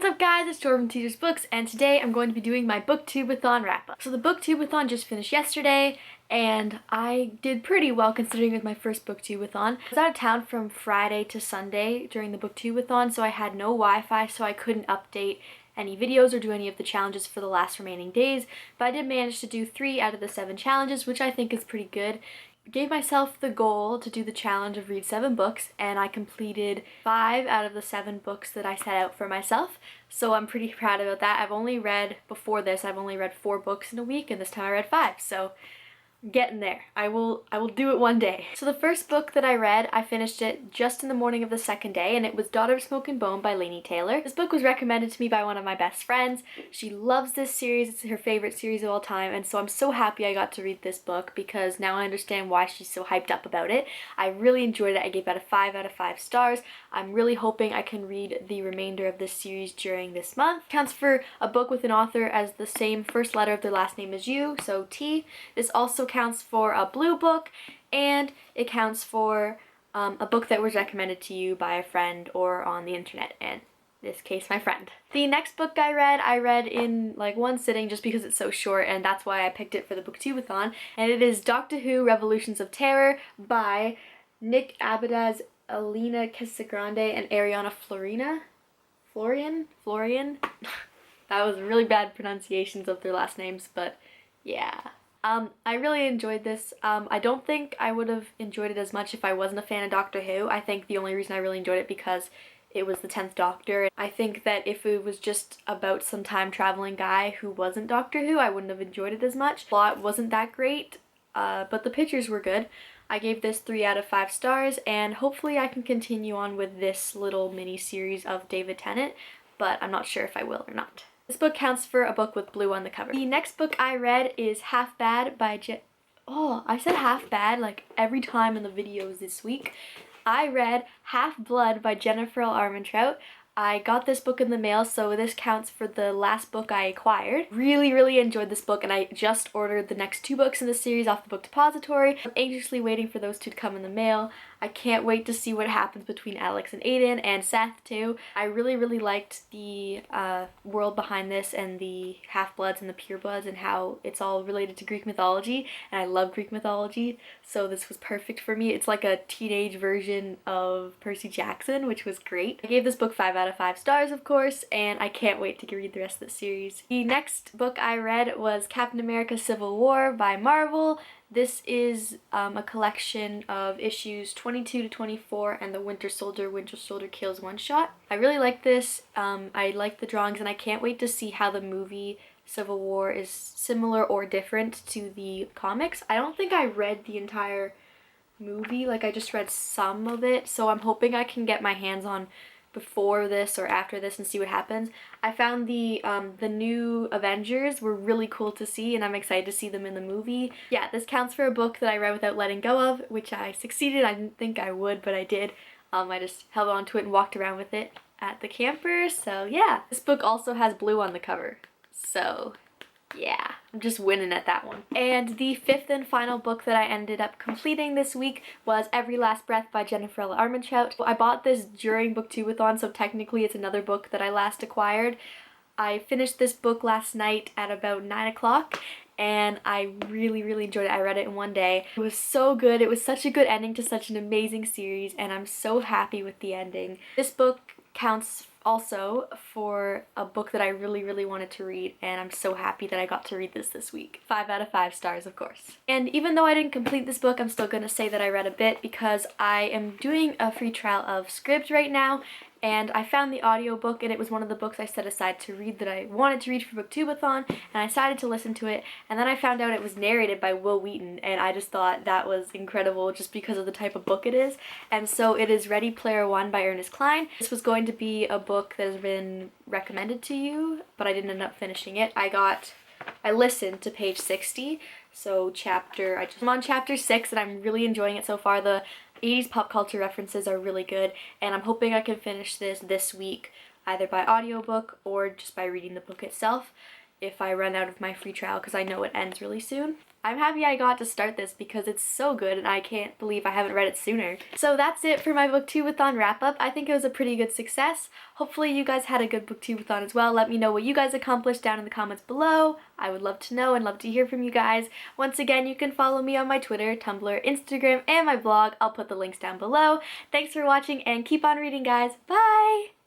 What's up guys, it's Jordan from TeasersBooks, and today I'm going to be doing my Booktubeathon Wrap Up. So the Booktubeathon just finished yesterday, and I did pretty well considering it was my first Booktubeathon. I was out of town from Friday to Sunday during the Booktubeathon, so I had no Wi-Fi, so I couldn't update any videos or do any of the challenges for the last remaining days, but I did manage to do 3 out of the 7 challenges, which I think is pretty good. Gave myself the goal to do the challenge of read 7 books, and I completed 5 out of the 7 books that I set out for myself, so I'm pretty proud about that. Before this, I've only read 4 books in a week, and this time I read 5, so I'm getting there. I will do it one day. So the first book that I read, I finished it just in the morning of the second day, and it was Daughter of Smoke and Bone by Laini Taylor. This book was recommended to me by one of my best friends. She loves this series. It's her favorite series of all time, and so I'm so happy I got to read this book because now I understand why she's so hyped up about it. I really enjoyed it. I gave it a 5 out of 5 stars. I'm really hoping I can read the remainder of this series during this month. It counts for a book with an author as the same first letter of their last name as you, so T. This also counts for a blue book, and it counts for a book that was recommended to you by a friend or on the internet, and in this case my friend. The next book I read in like one sitting just because it's so short, and that's why I picked it for the Booktubeathon, and it is Doctor Who Revolutions of Terror by Nick Abadaz, Alina Casagrande, and Ariana Florian? That was really bad pronunciations of their last names, but yeah. I really enjoyed this. I don't think I would have enjoyed it as much if I wasn't a fan of Doctor Who. I think the only reason I really enjoyed it because it was the 10th Doctor. I think that if it was just about some time traveling guy who wasn't Doctor Who, I wouldn't have enjoyed it as much. The plot wasn't that great, but the pictures were good. I gave this 3 out of 5 stars, and hopefully I can continue on with this little mini series of David Tennant, but I'm not sure if I will or not. This book counts for a book with blue on the cover. The next book I read is Half Bad by I said Half Bad like every time in the videos this week. I read Half Blood by Jennifer L. Armentrout. I got this book in the mail, so this counts for the last book I acquired. Really enjoyed this book, and I just ordered the next 2 books in the series off the Book Depository. I'm anxiously waiting for those 2 to come in the mail. I can't wait to see what happens between Alex and Aiden, and Seth too. I really liked the world behind this, and the Half-Bloods and the Purebloods, and how it's all related to Greek mythology, and I love Greek mythology, so this was perfect for me. It's like a teenage version of Percy Jackson, which was great. I gave this book 5 out of 5 stars, of course, and I can't wait to read the rest of the series. The next book I read was Captain America Civil War by Marvel. This is a collection of issues 22 to 24 and the Winter Soldier Kills one-shot. I really like this. I like the drawings, and I can't wait to see how the movie Civil War is similar or different to the comics. I don't think I read the entire movie, like I just read some of it, so I'm hoping I can get my hands on before this or after this and see what happens. I found the new Avengers were really cool to see, and I'm excited to see them in the movie. Yeah, this counts for a book that I read without letting go of, which I succeeded. I didn't think I would, but I did. I just held on to it and walked around with it at the camper, so yeah. This book also has blue on the cover, so yeah, I'm just winning at that one. And the 5th and final book that I ended up completing this week was Every Last Breath by Jennifer L. Armentrout. I bought this during Booktubeathon, so technically it's another book that I last acquired. I finished this book last night at about 9 o'clock, and I really enjoyed it. I read it in one day. It was so good. It was such a good ending to such an amazing series, and I'm so happy with the ending. This book counts also for a book that I really wanted to read, and I'm so happy that I got to read this week. 5 out of 5 stars, of course. And even though I didn't complete this book, I'm still gonna say that I read a bit because I am doing a free trial of Scribd right now, and I found the audiobook, and it was one of the books I set aside to read that I wanted to read for Booktubeathon, and I decided to listen to it, and then I found out it was narrated by Will Wheaton, and I just thought that was incredible just because of the type of book it is. And so it is Ready Player One by Ernest Cline. This was going to be a book that has been recommended to you, but I didn't end up finishing it. I listened to page 60, so I'm on chapter 6, and I'm really enjoying it so far. The 80s pop culture references are really good, and I'm hoping I can finish this week, either by audiobook or just by reading the book itself if I run out of my free trial, because I know it ends really soon. I'm happy I got to start this because it's so good and I can't believe I haven't read it sooner. So that's it for my Booktubeathon wrap up. I think it was a pretty good success. Hopefully you guys had a good Booktubeathon as well. Let me know what you guys accomplished down in the comments below. I would love to know and love to hear from you guys. Once again, you can follow me on my Twitter, Tumblr, Instagram, and my blog. I'll put the links down below. Thanks for watching and keep on reading, guys. Bye!